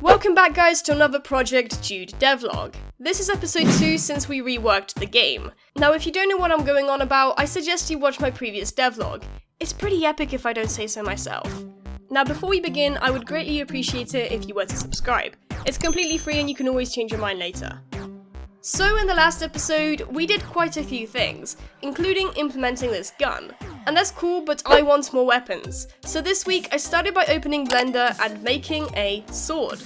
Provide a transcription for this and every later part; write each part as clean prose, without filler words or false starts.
Welcome back guys to another Project Jude devlog. This is episode 2 since we reworked the game. Now if you don't know what I'm going on about, I suggest you watch my previous devlog. It's pretty epic if I don't say so myself. Now before we begin, I would greatly appreciate it if you were to subscribe. It's completely free and you can always change your mind later. So in the last episode, we did quite a few things, including implementing this gun. And that's cool, but I want more weapons. So this week I started by opening Blender and making a sword.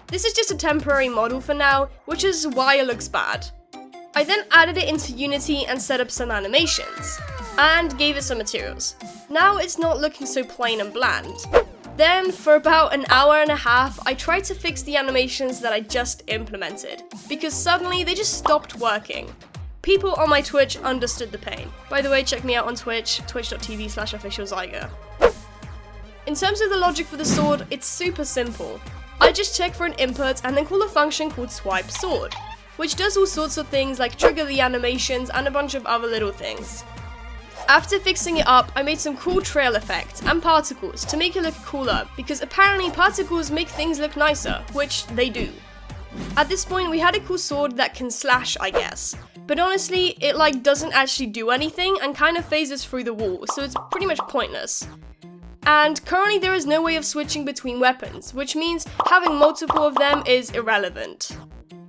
This is just a temporary model for now, which is why it looks bad. I then added it into Unity and set up some animations, and gave it some materials. Now it's not looking so plain and bland. Then, for about an hour and a half, I tried to fix the animations that I just implemented, because suddenly they just stopped working. People on my Twitch understood the pain. By the way, check me out on Twitch, twitch.tv/officialzyger. In terms of the logic for the sword, it's super simple. I just check for an input and then call a function called swipe sword, which does all sorts of things like trigger the animations and a bunch of other little things. After fixing it up, I made some cool trail effects and particles to make it look cooler, because apparently particles make things look nicer, which they do. At this point we had a cool sword that can slash, I guess, but honestly it doesn't actually do anything and kind of phases through the wall, so it's pretty much pointless. And currently there is no way of switching between weapons, which means having multiple of them is irrelevant.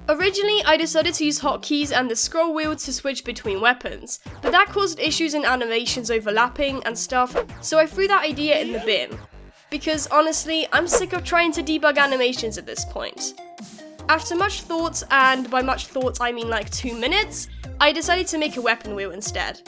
Originally, I decided to use hotkeys and the scroll wheel to switch between weapons, but that caused issues in animations overlapping and stuff, so I threw that idea in the bin. Because honestly, I'm sick of trying to debug animations at this point. After much thought, and by much thought I mean like 2 minutes, I decided to make a weapon wheel instead.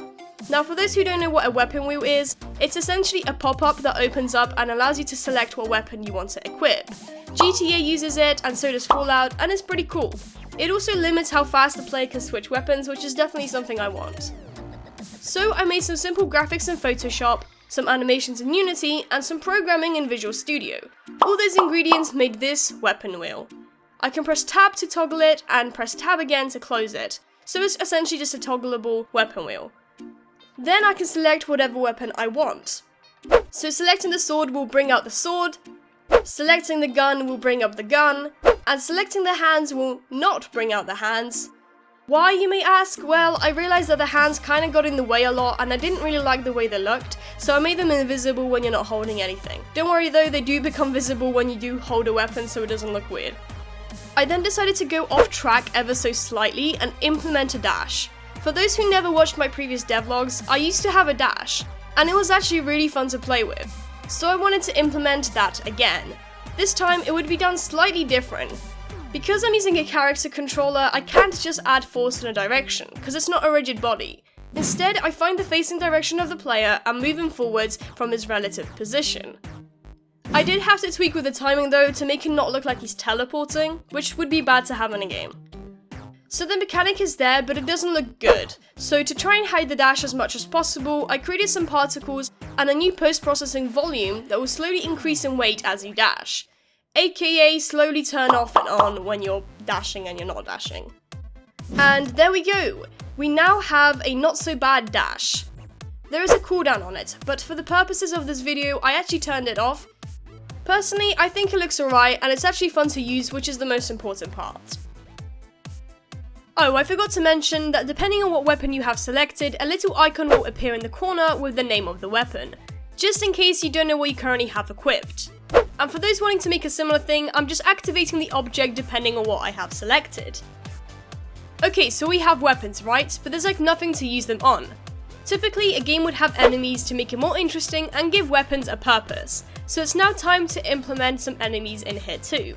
Now for those who don't know what a weapon wheel is, it's essentially a pop-up that opens up and allows you to select what weapon you want to equip. GTA uses it, and so does Fallout, and it's pretty cool. It also limits how fast the player can switch weapons, which is definitely something I want. So I made some simple graphics in Photoshop, some animations in Unity, and some programming in Visual Studio. All those ingredients made this weapon wheel. I can press tab to toggle it, and press tab again to close it, so it's essentially just a toggleable weapon wheel. Then I can select whatever weapon I want. So selecting the sword will bring out the sword, selecting the gun will bring up the gun, and selecting the hands will not bring out the hands. Why, you may ask? Well, I realized that the hands kinda got in the way a lot and I didn't really like the way they looked, so I made them invisible when you're not holding anything. Don't worry though, they do become visible when you do hold a weapon so it doesn't look weird. I then decided to go off track ever so slightly and implement a dash. For those who never watched my previous devlogs, I used to have a dash, and it was actually really fun to play with. So I wanted to implement that again. This time it would be done slightly different. Because I'm using a character controller, I can't just add force in a direction, because it's not a rigid body. Instead, I find the facing direction of the player and move him forwards from his relative position. I did have to tweak with the timing though to make him not look like he's teleporting, which would be bad to have in a game. So the mechanic is there, but it doesn't look good. So to try and hide the dash as much as possible, I created some particles and a new post-processing volume that will slowly increase in weight as you dash. AKA slowly turn off and on when you're dashing and you're not dashing. And there we go! We now have a not so bad dash. There is a cooldown on it, but for the purposes of this video, I actually turned it off. Personally, I think it looks alright and it's actually fun to use, which is the most important part. Oh, I forgot to mention that depending on what weapon you have selected, a little icon will appear in the corner with the name of the weapon, just in case you don't know what you currently have equipped. And for those wanting to make a similar thing, I'm just activating the object depending on what I have selected. Okay, so we have weapons, right? But there's nothing to use them on. Typically, a game would have enemies to make it more interesting and give weapons a purpose, so it's now time to implement some enemies in here too.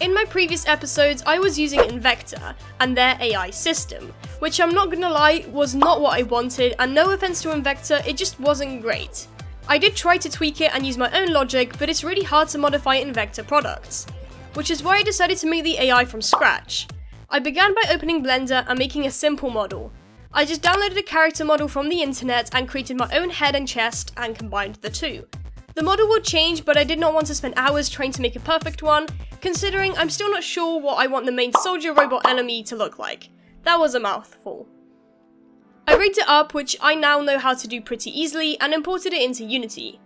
In my previous episodes, I was using Invector and their AI system, which I'm not gonna lie, was not what I wanted, and no offense to Invector, it just wasn't great. I did try to tweak it and use my own logic, but it's really hard to modify Invector products, which is why I decided to make the AI from scratch. I began by opening Blender and making a simple model. I just downloaded a character model from the internet and created my own head and chest and combined the two. The model will change, but I did not want to spend hours trying to make a perfect one, considering I'm still not sure what I want the main soldier robot enemy to look like. That was a mouthful. I rigged it up, which I now know how to do pretty easily, and imported it into Unity.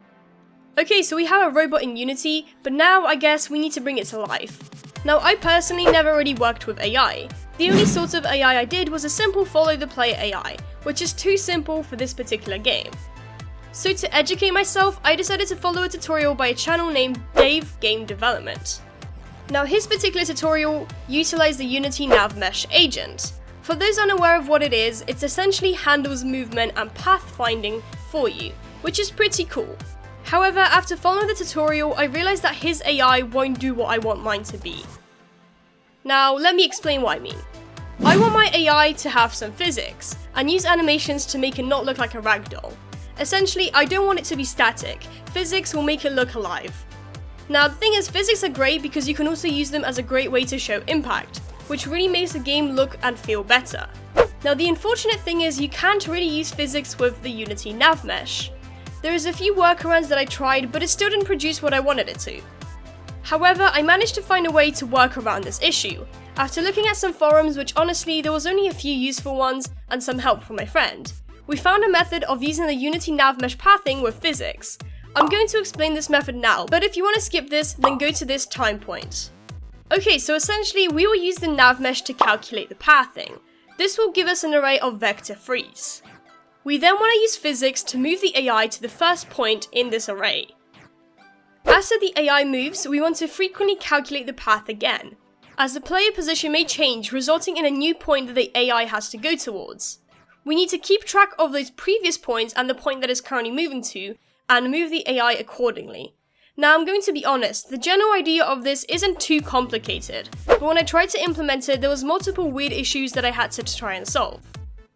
Okay, so we have a robot in Unity, but now I guess we need to bring it to life. Now, I personally never really worked with AI. The only sort of AI I did was a simple follow the player AI, which is too simple for this particular game. So to educate myself, I decided to follow a tutorial by a channel named Dave Game Development. Now, his particular tutorial utilized the Unity Nav Mesh agent. For those unaware of what it is, it essentially handles movement and path finding for you, which is pretty cool. However, after following the tutorial, I realized that his AI won't do what I want mine to be. Now, let me explain what I mean. I want my AI to have some physics, and use animations to make it not look like a ragdoll. Essentially, I don't want it to be static. Physics will make it look alive. Now, the thing is, physics are great because you can also use them as a great way to show impact, which really makes the game look and feel better. Now, the unfortunate thing is you can't really use physics with the Unity Nav Mesh. There is a few workarounds that I tried, but it still didn't produce what I wanted it to. However, I managed to find a way to work around this issue. After looking at some forums, which honestly there was only a few useful ones, and some help from my friend, we found a method of using the Unity Nav Mesh pathing with physics. I'm going to explain this method now, but if you want to skip this, then go to this time point. Okay, so essentially we will use the Nav Mesh to calculate the pathing. This will give us an array of vector frees. We then want to use physics to move the AI to the first point in this array. After the AI moves, we want to frequently calculate the path again, as the player position may change, resulting in a new point that the AI has to go towards. We need to keep track of those previous points and the point that is currently moving to, and move the AI accordingly. Now, I'm going to be honest, the general idea of this isn't too complicated, but when I tried to implement it, there was multiple weird issues that I had to try and solve.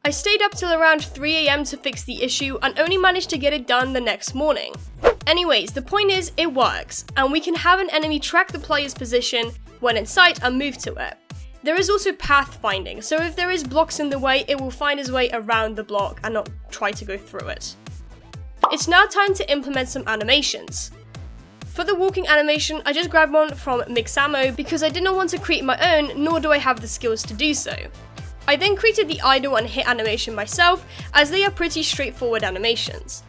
I stayed up till around 3 AM to fix the issue and only managed to get it done the next morning. Anyways, the point is, it works, and we can have an enemy track the player's position when in sight and move to it. There is also path finding, so if there is blocks in the way, it will find its way around the block and not try to go through it. It's now time to implement some animations. For the walking animation, I just grabbed one from Mixamo because I did not want to create my own, nor do I have the skills to do so. I then created the idle and hit animation myself, as they are pretty straightforward animations.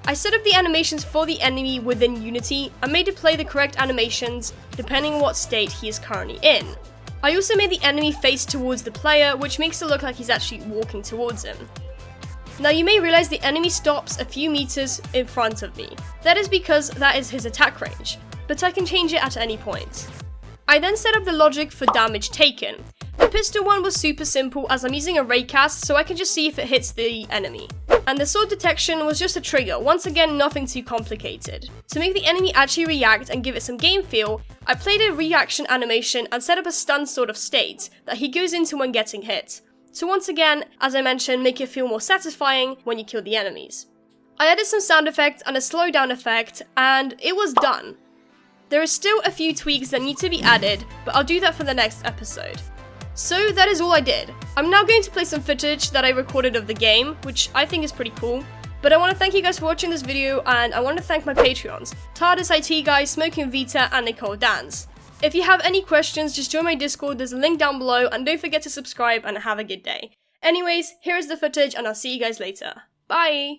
I set up the animations for the enemy within Unity and made it play the correct animations depending on what state he is currently in. I also made the enemy face towards the player, which makes it look like he's actually walking towards him. Now, you may realize the enemy stops a few meters in front of me. That is because that is his attack range, but I can change it at any point. I then set up the logic for damage taken. The pistol one was super simple as I'm using a raycast, so I can just see if it hits the enemy. And the sword detection was just a trigger, once again nothing too complicated. To make the enemy actually react and give it some game feel, I played a reaction animation and set up a stun sort of state that he goes into when getting hit. So once again, as I mentioned, make it feel more satisfying when you kill the enemies. I added some sound effects and a slowdown effect, and it was done. There is still a few tweaks that need to be added, but I'll do that for the next episode. So that is all I did. I'm now going to play some footage that I recorded of the game, which I think is pretty cool. But I want to thank you guys for watching this video, and I want to thank my Patreons, TARDIS IT Guy, Smoking Vita, and Nicole Dans. If you have any questions, just join my Discord, there's a link down below, and don't forget to subscribe and have a good day. Anyways, here is the footage, and I'll see you guys later. Bye!